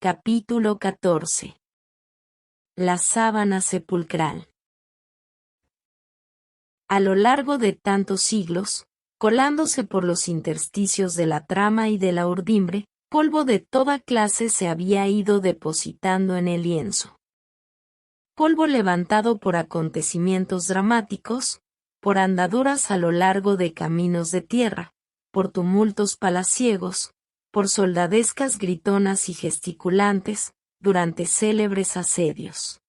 Capítulo 14. La sábana sepulcral. A lo largo de tantos siglos, colándose por los intersticios de la trama y de la urdimbre, polvo de toda clase se había ido depositando en el lienzo. Polvo levantado por acontecimientos dramáticos, por andaduras a lo largo de caminos de tierra, por tumultos palaciegos, por soldadescas gritonas y gesticulantes, durante célebres asedios.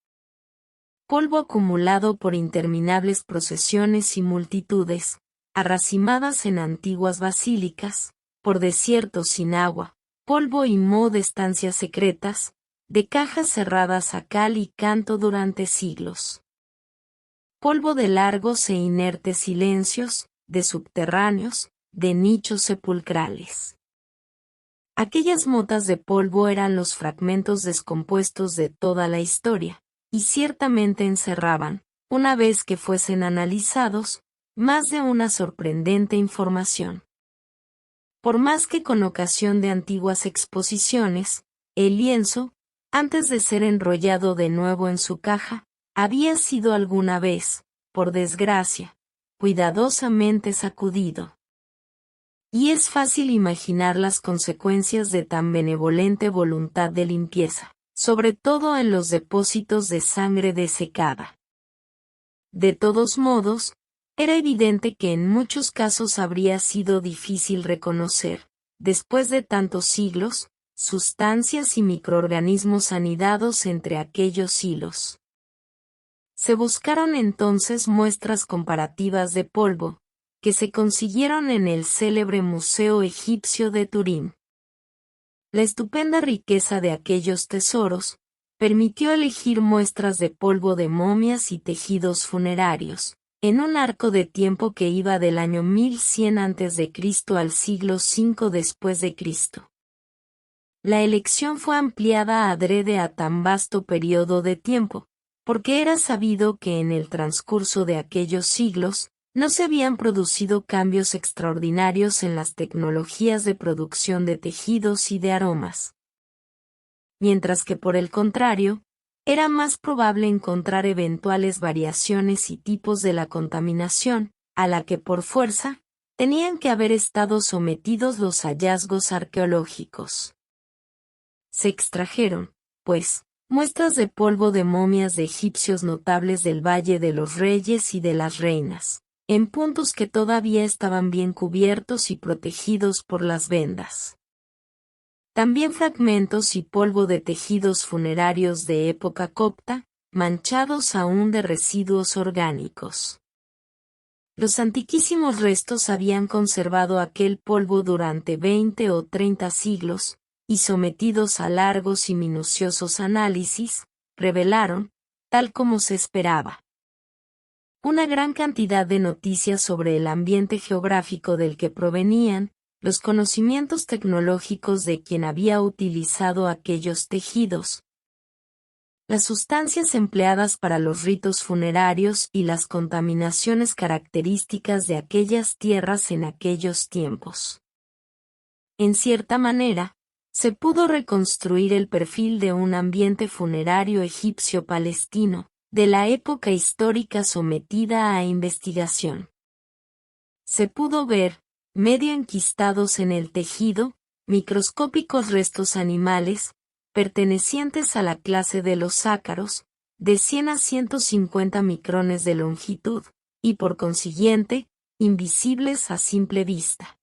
Polvo acumulado por interminables procesiones y multitudes, arracimadas en antiguas basílicas, por desiertos sin agua, polvo y moho de estancias secretas, de cajas cerradas a cal y canto durante siglos. Polvo de largos e inertes silencios, de subterráneos, de nichos sepulcrales. Aquellas motas de polvo eran los fragmentos descompuestos de toda la historia, y ciertamente encerraban, una vez que fuesen analizados, más de una sorprendente información. Por más que con ocasión de antiguas exposiciones, el lienzo, antes de ser enrollado de nuevo en su caja, había sido alguna vez, por desgracia, cuidadosamente sacudido. Y es fácil imaginar las consecuencias de tan benevolente voluntad de limpieza, sobre todo en los depósitos de sangre desecada. De todos modos, era evidente que en muchos casos habría sido difícil reconocer, después de tantos siglos, sustancias y microorganismos anidados entre aquellos hilos. Se buscaron entonces muestras comparativas de polvo, que se consiguieron en el célebre Museo Egipcio de Turín. La estupenda riqueza de aquellos tesoros permitió elegir muestras de polvo de momias y tejidos funerarios, en un arco de tiempo que iba del año 1100 a.C. al siglo V después de Cristo. La elección fue ampliada adrede a tan vasto periodo de tiempo, porque era sabido que en el transcurso de aquellos siglos, no se habían producido cambios extraordinarios en las tecnologías de producción de tejidos y de aromas. Mientras que por el contrario, era más probable encontrar eventuales variaciones y tipos de la contaminación, a la que por fuerza, tenían que haber estado sometidos los hallazgos arqueológicos. Se extrajeron, pues, muestras de polvo de momias de egipcios notables del Valle de los Reyes y de las Reinas, en puntos que todavía estaban bien cubiertos y protegidos por las vendas. También fragmentos y polvo de tejidos funerarios de época copta, manchados aún de residuos orgánicos. Los antiquísimos restos habían conservado aquel polvo durante 20 o 30 siglos, y sometidos a largos y minuciosos análisis, revelaron, tal como se esperaba, una gran cantidad de noticias sobre el ambiente geográfico del que provenían, los conocimientos tecnológicos de quien había utilizado aquellos tejidos, las sustancias empleadas para los ritos funerarios y las contaminaciones características de aquellas tierras en aquellos tiempos. En cierta manera, se pudo reconstruir el perfil de un ambiente funerario egipcio-palestino, de la época histórica sometida a investigación. Se pudo ver, medio enquistados en el tejido, microscópicos restos animales, pertenecientes a la clase de los ácaros, de 100 a 150 micrones de longitud, y por consiguiente, invisibles a simple vista.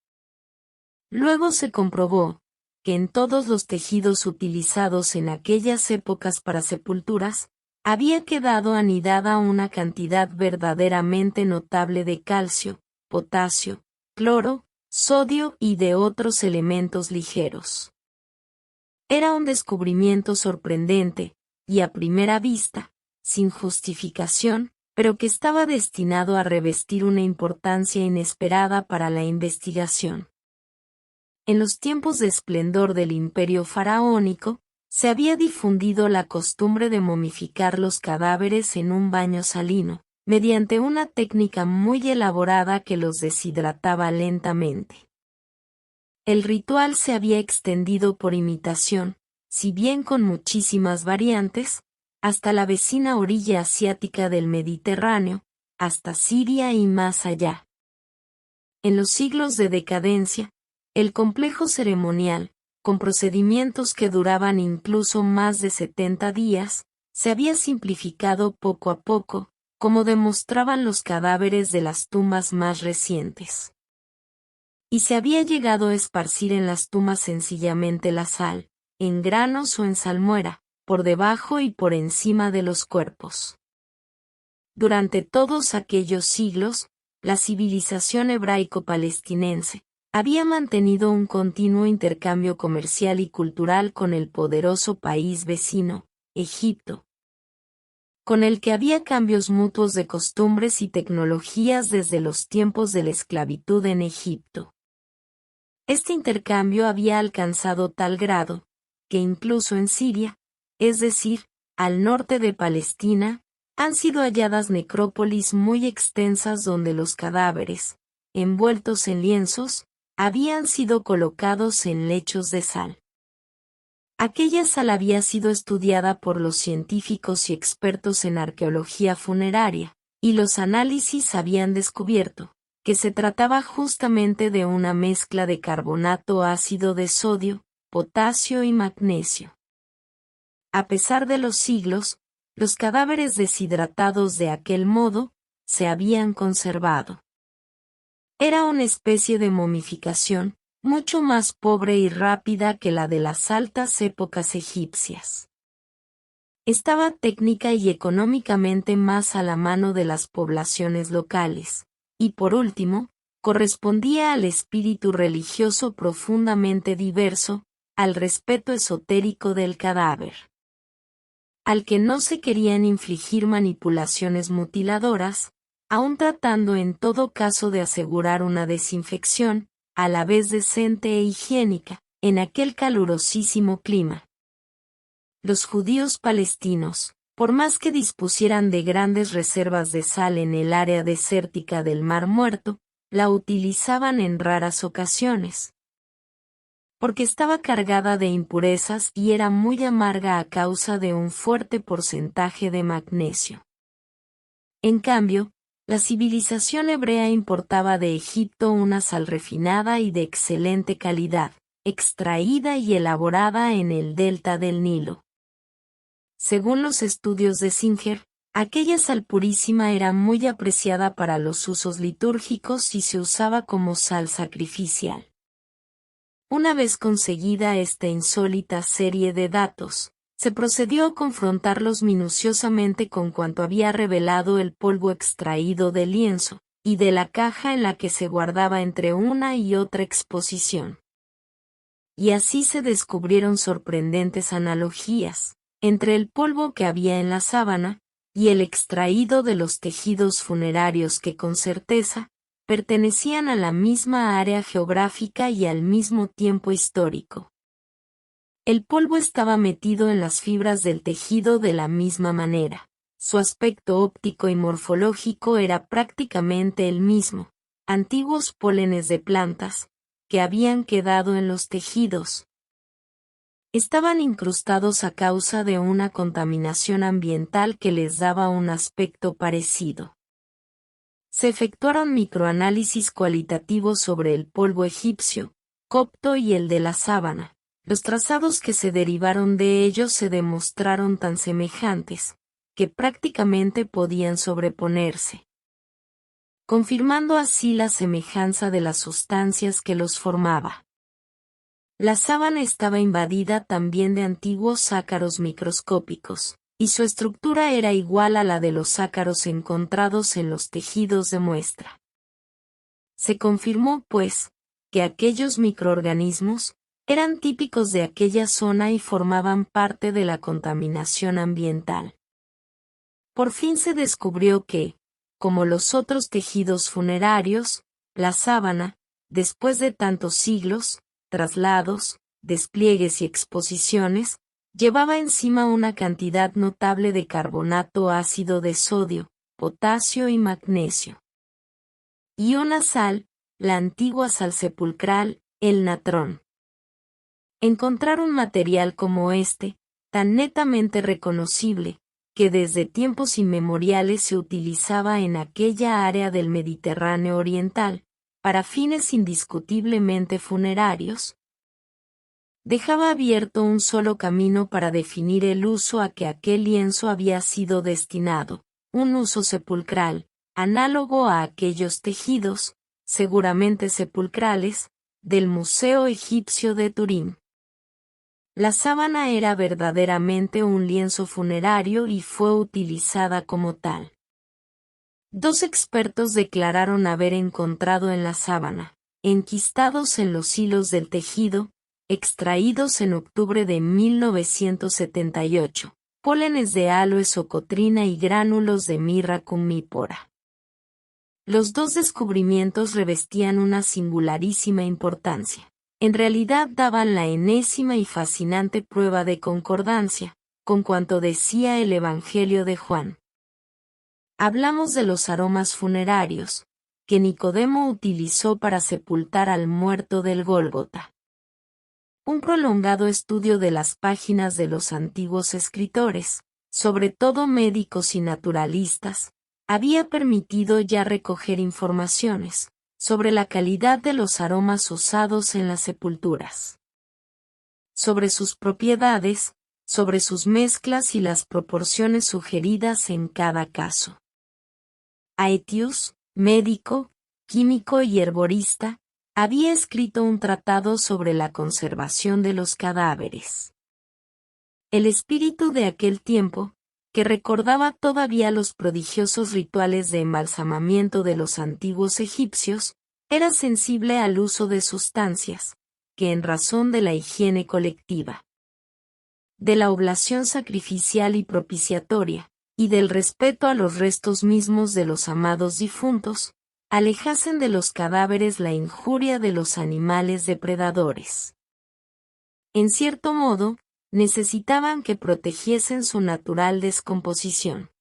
Luego se comprobó, que en todos los tejidos utilizados en aquellas épocas para sepulturas, había quedado anidada una cantidad verdaderamente notable de calcio, potasio, cloro, sodio y de otros elementos ligeros. Era un descubrimiento sorprendente, y a primera vista, sin justificación, pero que estaba destinado a revestir una importancia inesperada para la investigación. En los tiempos de esplendor del imperio faraónico, se había difundido la costumbre de momificar los cadáveres en un baño salino, mediante una técnica muy elaborada que los deshidrataba lentamente. El ritual se había extendido por imitación, si bien con muchísimas variantes, hasta la vecina orilla asiática del Mediterráneo, hasta Siria y más allá. En los siglos de decadencia, el complejo ceremonial, con procedimientos que duraban incluso más de 70 días, se había simplificado poco a poco, como demostraban los cadáveres de las tumbas más recientes. Y se había llegado a esparcir en las tumbas sencillamente la sal, en granos o en salmuera, por debajo y por encima de los cuerpos. Durante todos aquellos siglos, la civilización hebraico-palestinense había mantenido un continuo intercambio comercial y cultural con el poderoso país vecino, Egipto, con el que había cambios mutuos de costumbres y tecnologías desde los tiempos de la esclavitud en Egipto. Este intercambio había alcanzado tal grado, que incluso en Siria, es decir, al norte de Palestina, han sido halladas necrópolis muy extensas donde los cadáveres, envueltos en lienzos, habían sido colocados en lechos de sal. Aquella sal había sido estudiada por los científicos y expertos en arqueología funeraria, y los análisis habían descubierto que se trataba justamente de una mezcla de carbonato ácido de sodio, potasio y magnesio. A pesar de los siglos, los cadáveres deshidratados de aquel modo se habían conservado. Era una especie de momificación, mucho más pobre y rápida que la de las altas épocas egipcias. Estaba técnica y económicamente más a la mano de las poblaciones locales, y por último, correspondía al espíritu religioso profundamente diverso, al respeto esotérico del cadáver, al que no se querían infligir manipulaciones mutiladoras, aun tratando en todo caso de asegurar una desinfección, a la vez decente e higiénica, en aquel calurosísimo clima. Los judíos palestinos, por más que dispusieran de grandes reservas de sal en el área desértica del Mar Muerto, la utilizaban en raras ocasiones, porque estaba cargada de impurezas y era muy amarga a causa de un fuerte porcentaje de magnesio. En cambio, la civilización hebrea importaba de Egipto una sal refinada y de excelente calidad, extraída y elaborada en el delta del Nilo. Según los estudios de Singer, aquella sal purísima era muy apreciada para los usos litúrgicos y se usaba como sal sacrificial. Una vez conseguida esta insólita serie de datos, se procedió a confrontarlos minuciosamente con cuanto había revelado el polvo extraído del lienzo, y de la caja en la que se guardaba entre una y otra exposición. Y así se descubrieron sorprendentes analogías entre el polvo que había en la sábana, y el extraído de los tejidos funerarios que con certeza pertenecían a la misma área geográfica y al mismo tiempo histórico. El polvo estaba metido en las fibras del tejido de la misma manera. Su aspecto óptico y morfológico era prácticamente el mismo, antiguos pólenes de plantas, que habían quedado en los tejidos. Estaban incrustados a causa de una contaminación ambiental que les daba un aspecto parecido. Se efectuaron microanálisis cualitativos sobre el polvo egipcio, copto y el de la sábana. Los trazados que se derivaron de ellos se demostraron tan semejantes, que prácticamente podían sobreponerse, confirmando así la semejanza de las sustancias que los formaba. La sábana estaba invadida también de antiguos ácaros microscópicos, y su estructura era igual a la de los ácaros encontrados en los tejidos de muestra. Se confirmó, pues, que aquellos microorganismos eran típicos de aquella zona y formaban parte de la contaminación ambiental. Por fin se descubrió que, como los otros tejidos funerarios, la sábana, después de tantos siglos, traslados, despliegues y exposiciones, llevaba encima una cantidad notable de carbonato ácido de sodio, potasio y magnesio. Y una sal, la antigua sal sepulcral, el natrón. Encontrar un material como este, tan netamente reconocible, que desde tiempos inmemoriales se utilizaba en aquella área del Mediterráneo oriental, para fines indiscutiblemente funerarios, dejaba abierto un solo camino para definir el uso a que aquel lienzo había sido destinado, un uso sepulcral, análogo a aquellos tejidos, seguramente sepulcrales, del Museo Egipcio de Turín. La sábana era verdaderamente un lienzo funerario y fue utilizada como tal. Dos expertos declararon haber encontrado en la sábana, enquistados en los hilos del tejido, extraídos en octubre de 1978, pólenes de aloe socotrina y gránulos de mirra cumípora. Los dos descubrimientos revestían una singularísima importancia. En realidad daban la enésima y fascinante prueba de concordancia, con cuanto decía el Evangelio de Juan. Hablamos de los aromas funerarios, que Nicodemo utilizó para sepultar al muerto del Gólgota. Un prolongado estudio de las páginas de los antiguos escritores, sobre todo médicos y naturalistas, había permitido ya recoger informaciones sobre la calidad de los aromas usados en las sepulturas, sobre sus propiedades, sobre sus mezclas y las proporciones sugeridas en cada caso. Aetius, médico, químico y herborista, había escrito un tratado sobre la conservación de los cadáveres. El espíritu de aquel tiempo, que recordaba todavía los prodigiosos rituales de embalsamamiento de los antiguos egipcios, era sensible al uso de sustancias, que en razón de la higiene colectiva, de la oblación sacrificial y propiciatoria, y del respeto a los restos mismos de los amados difuntos, alejasen de los cadáveres la injuria de los animales depredadores. En cierto modo, necesitaban que protegiesen su natural descomposición.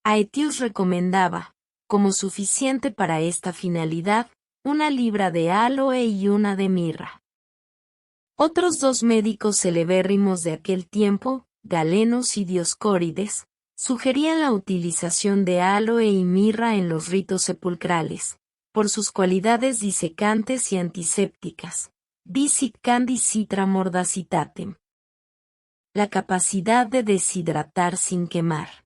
Aetius recomendaba, como suficiente para esta finalidad, 1 libra de aloe y 1 de mirra. Otros 2 médicos celebérrimos de aquel tiempo, Galenos y Dioscórides, sugerían la utilización de aloe y mirra en los ritos sepulcrales, por sus cualidades disecantes y antisépticas, disiccandi citra mordacitatem. La capacidad de deshidratar sin quemar.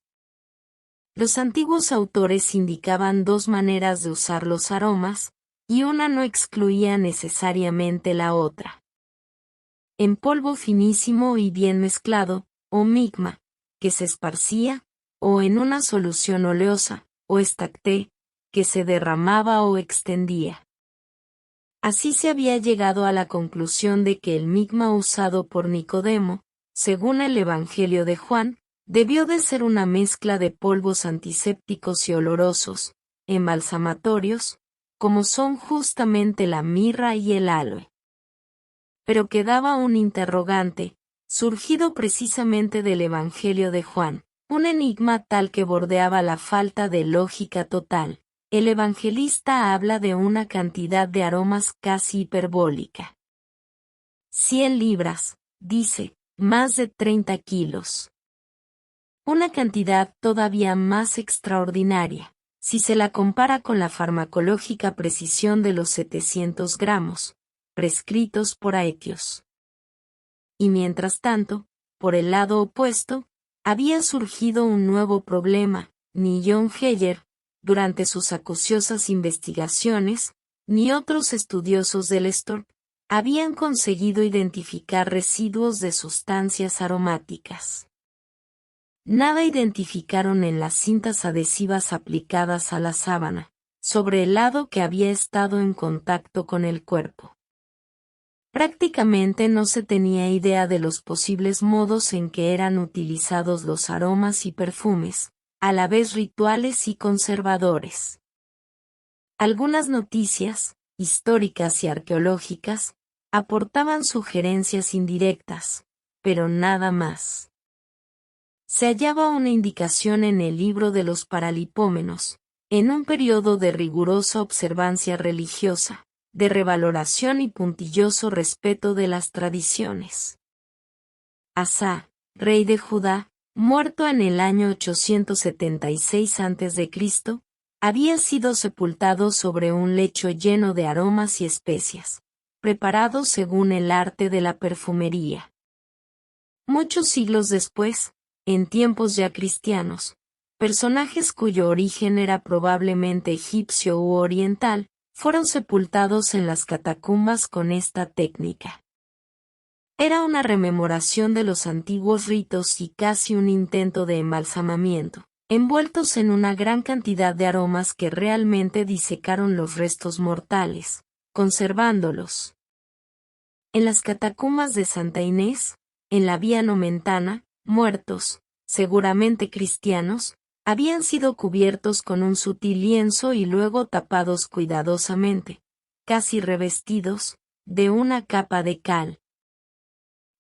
Los antiguos autores indicaban 2 maneras de usar los aromas, y una no excluía necesariamente la otra. En polvo finísimo y bien mezclado, o migma, que se esparcía, o en una solución oleosa, o estacté, que se derramaba o extendía. Así se había llegado a la conclusión de que el migma usado por Nicodemo, según el Evangelio de Juan, debió de ser una mezcla de polvos antisépticos y olorosos, embalsamatorios, como son justamente la mirra y el aloe. Pero quedaba un interrogante, surgido precisamente del Evangelio de Juan, un enigma tal que bordeaba la falta de lógica total. El evangelista habla de una cantidad de aromas casi hiperbólica. 100 libras, dice, más de 30 kilos. Una cantidad todavía más extraordinaria, si se la compara con la farmacológica precisión de los 700 gramos, prescritos por Aetius. Y mientras tanto, por el lado opuesto, había surgido un nuevo problema. Ni John Heyer, durante sus acuciosas investigaciones, ni otros estudiosos del Estorp, habían conseguido identificar residuos de sustancias aromáticas. Nada identificaron en las cintas adhesivas aplicadas a la sábana, sobre el lado que había estado en contacto con el cuerpo. Prácticamente no se tenía idea de los posibles modos en que eran utilizados los aromas y perfumes, a la vez rituales y conservadores. Algunas noticias, históricas y arqueológicas, aportaban sugerencias indirectas, pero nada más. Se hallaba una indicación en el libro de los Paralipómenos, en un periodo de rigurosa observancia religiosa, de revaloración y puntilloso respeto de las tradiciones. Asa, rey de Judá, muerto en el año 876 a.C., había sido sepultado sobre un lecho lleno de aromas y especias, preparados según el arte de la perfumería. Muchos siglos después, en tiempos ya cristianos, personajes cuyo origen era probablemente egipcio u oriental, fueron sepultados en las catacumbas con esta técnica. Era una rememoración de los antiguos ritos y casi un intento de embalsamamiento, envueltos en una gran cantidad de aromas que realmente disecaron los restos mortales, conservándolos. En las catacumbas de Santa Inés, en la Vía Nomentana, muertos, seguramente cristianos, habían sido cubiertos con un sutil lienzo y luego tapados cuidadosamente, casi revestidos, de una capa de cal.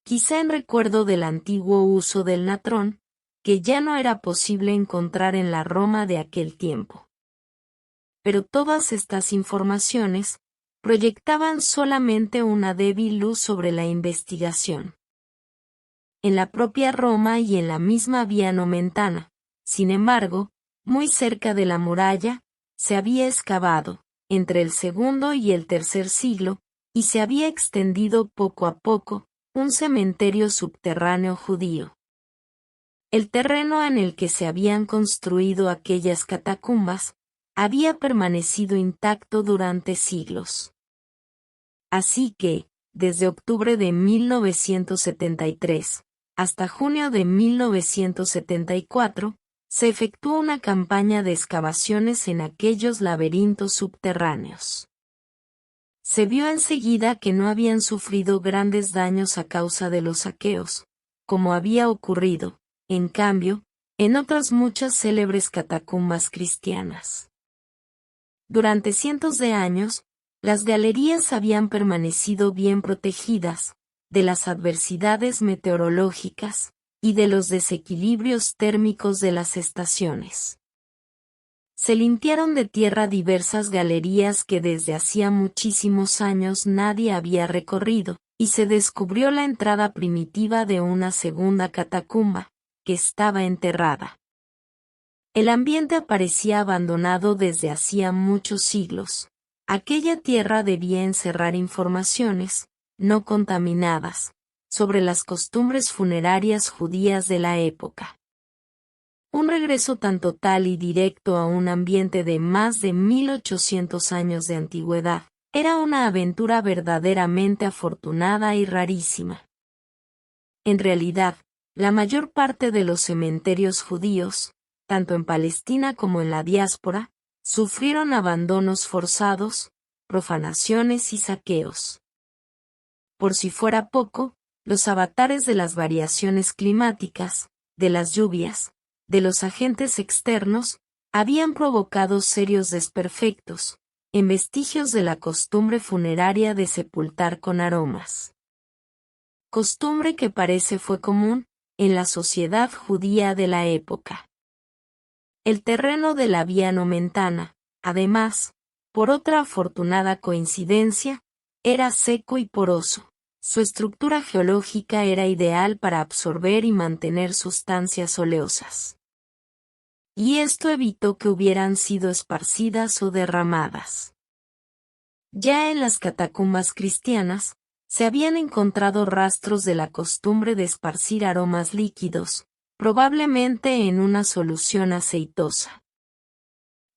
Quizá en recuerdo del antiguo uso del natrón, que ya no era posible encontrar en la Roma de aquel tiempo. Pero todas estas informaciones proyectaban solamente una débil luz sobre la investigación. En la propia Roma y en la misma Vía Nomentana, sin embargo, muy cerca de la muralla, se había excavado, entre el segundo y el tercer siglo, y se había extendido poco a poco, un cementerio subterráneo judío. El terreno en el que se habían construido aquellas catacumbas había permanecido intacto durante siglos. Así que, desde octubre de 1973 hasta junio de 1974, se efectuó una campaña de excavaciones en aquellos laberintos subterráneos. Se vio enseguida que no habían sufrido grandes daños a causa de los saqueos, como había ocurrido, en cambio, en otras muchas célebres catacumbas cristianas. Durante cientos de años, las galerías habían permanecido bien protegidas de las adversidades meteorológicas y de los desequilibrios térmicos de las estaciones. Se limpiaron de tierra diversas galerías que desde hacía muchísimos años nadie había recorrido, y se descubrió la entrada primitiva de una segunda catacumba, que estaba enterrada. El ambiente parecía abandonado desde hacía muchos siglos. Aquella tierra debía encerrar informaciones, no contaminadas, sobre las costumbres funerarias judías de la época. Un regreso tan total y directo a un ambiente de más de 1800 años de antigüedad, era una aventura verdaderamente afortunada y rarísima. En realidad, la mayor parte de los cementerios judíos, tanto en Palestina como en la diáspora, sufrieron abandonos forzados, profanaciones y saqueos. Por si fuera poco, los avatares de las variaciones climáticas, de las lluvias, de los agentes externos, habían provocado serios desperfectos, en vestigios de la costumbre funeraria de sepultar con aromas. Costumbre que parece fue común en la sociedad judía de la época. El terreno de la Vía Nomentana, además, por otra afortunada coincidencia, era seco y poroso. Su estructura geológica era ideal para absorber y mantener sustancias oleosas. Y esto evitó que hubieran sido esparcidas o derramadas. Ya en las catacumbas cristianas, se habían encontrado rastros de la costumbre de esparcir aromas líquidos, probablemente en una solución aceitosa.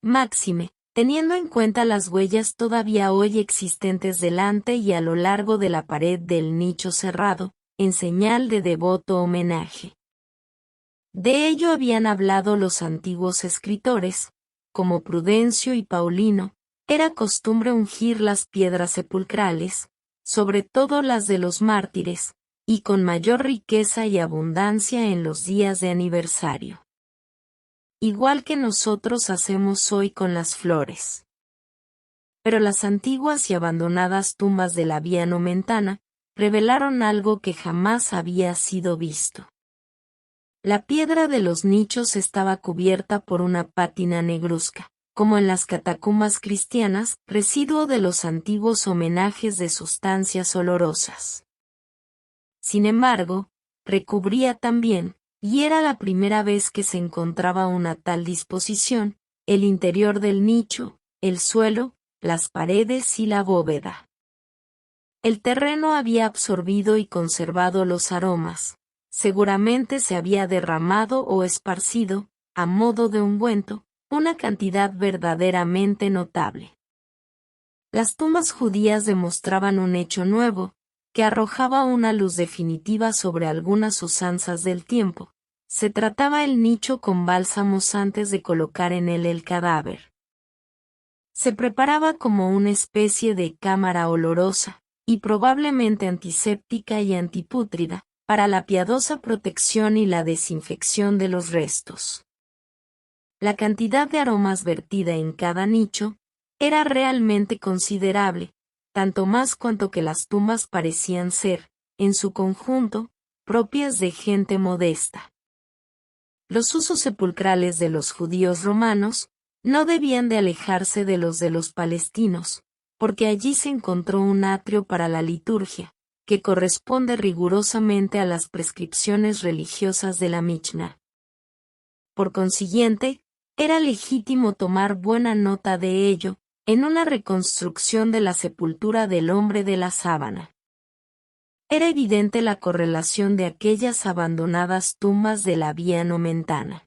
Máxime, teniendo en cuenta las huellas todavía hoy existentes delante y a lo largo de la pared del nicho cerrado, en señal de devoto homenaje. De ello habían hablado los antiguos escritores, como Prudencio y Paulino. Era costumbre ungir las piedras sepulcrales, sobre todo las de los mártires, y con mayor riqueza y abundancia en los días de aniversario. Igual que nosotros hacemos hoy con las flores. Pero las antiguas y abandonadas tumbas de la Vía Nomentana revelaron algo que jamás había sido visto. La piedra de los nichos estaba cubierta por una pátina negruzca, como en las catacumbas cristianas, residuo de los antiguos homenajes de sustancias olorosas. Sin embargo, recubría también, y era la primera vez que se encontraba una tal disposición, el interior del nicho, el suelo, las paredes y la bóveda. El terreno había absorbido y conservado los aromas, seguramente se había derramado o esparcido, a modo de ungüento, una cantidad verdaderamente notable. Las tumbas judías demostraban un hecho nuevo, que arrojaba una luz definitiva sobre algunas usanzas del tiempo. Se trataba el nicho con bálsamos antes de colocar en él el cadáver. Se preparaba como una especie de cámara olorosa, y probablemente antiséptica y antipútrida, para la piadosa protección y la desinfección de los restos. La cantidad de aromas vertida en cada nicho era realmente considerable, tanto más cuanto que las tumbas parecían ser, en su conjunto, propias de gente modesta. Los usos sepulcrales de los judíos romanos no debían de alejarse de los palestinos, porque allí se encontró un atrio para la liturgia, que corresponde rigurosamente a las prescripciones religiosas de la Mishná. Por consiguiente, era legítimo tomar buena nota de ello, en una reconstrucción de la sepultura del hombre de la sábana. Era evidente la correlación de aquellas abandonadas tumbas de la vía nomentana.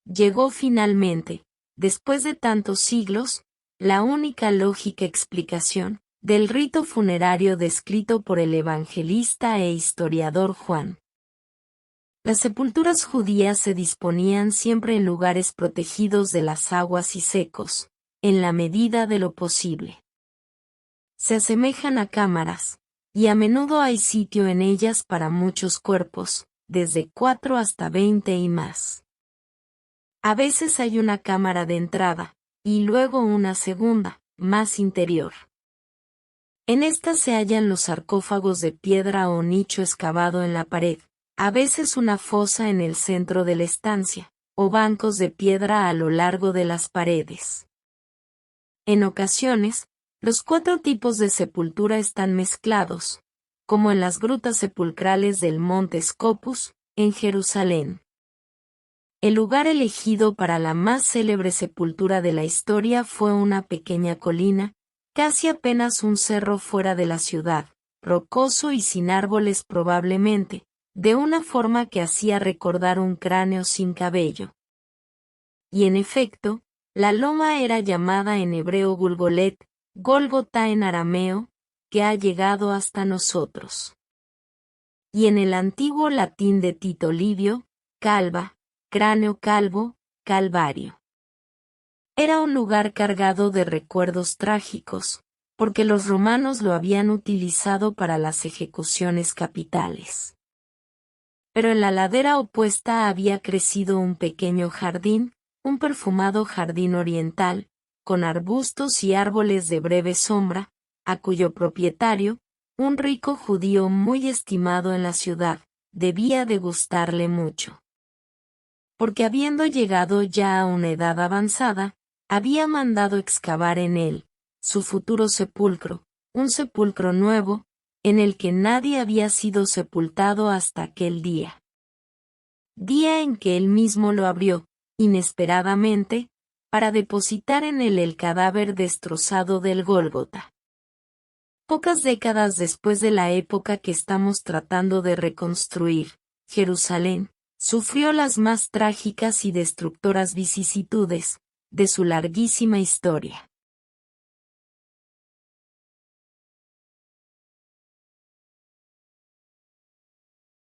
Llegó finalmente, después de tantos siglos, la única lógica explicación del rito funerario descrito por el evangelista e historiador Juan. Las sepulturas judías se disponían siempre en lugares protegidos de las aguas y secos, en la medida de lo posible. Se asemejan a cámaras, y a menudo hay sitio en ellas para muchos cuerpos, desde 4 hasta 20 y más. A veces hay una cámara de entrada, y luego una segunda, más interior. En esta se hallan los sarcófagos de piedra o nicho excavado en la pared, a veces una fosa en el centro de la estancia, o bancos de piedra a lo largo de las paredes. En ocasiones, los 4 tipos de sepultura están mezclados, como en las grutas sepulcrales del monte Scopus, en Jerusalén. El lugar elegido para la más célebre sepultura de la historia fue una pequeña colina, casi apenas un cerro fuera de la ciudad, rocoso y sin árboles probablemente, de una forma que hacía recordar un cráneo sin cabello. Y en efecto, la loma era llamada en hebreo Gulgolet, Gólgota en arameo, que ha llegado hasta nosotros. Y en el antiguo latín de Tito Livio, calva, cráneo calvo, calvario. Era un lugar cargado de recuerdos trágicos, porque los romanos lo habían utilizado para las ejecuciones capitales. Pero en la ladera opuesta había crecido un pequeño jardín, un perfumado jardín oriental, con arbustos y árboles de breve sombra, a cuyo propietario, un rico judío muy estimado en la ciudad, debía de gustarle mucho. Porque habiendo llegado ya a una edad avanzada, había mandado excavar en él, su futuro sepulcro, un sepulcro nuevo, en el que nadie había sido sepultado hasta aquel día. Día en que él mismo lo abrió, inesperadamente, para depositar en él el cadáver destrozado del Gólgota. Pocas décadas después de la época que estamos tratando de reconstruir, Jerusalén sufrió las más trágicas y destructoras vicisitudes de su larguísima historia.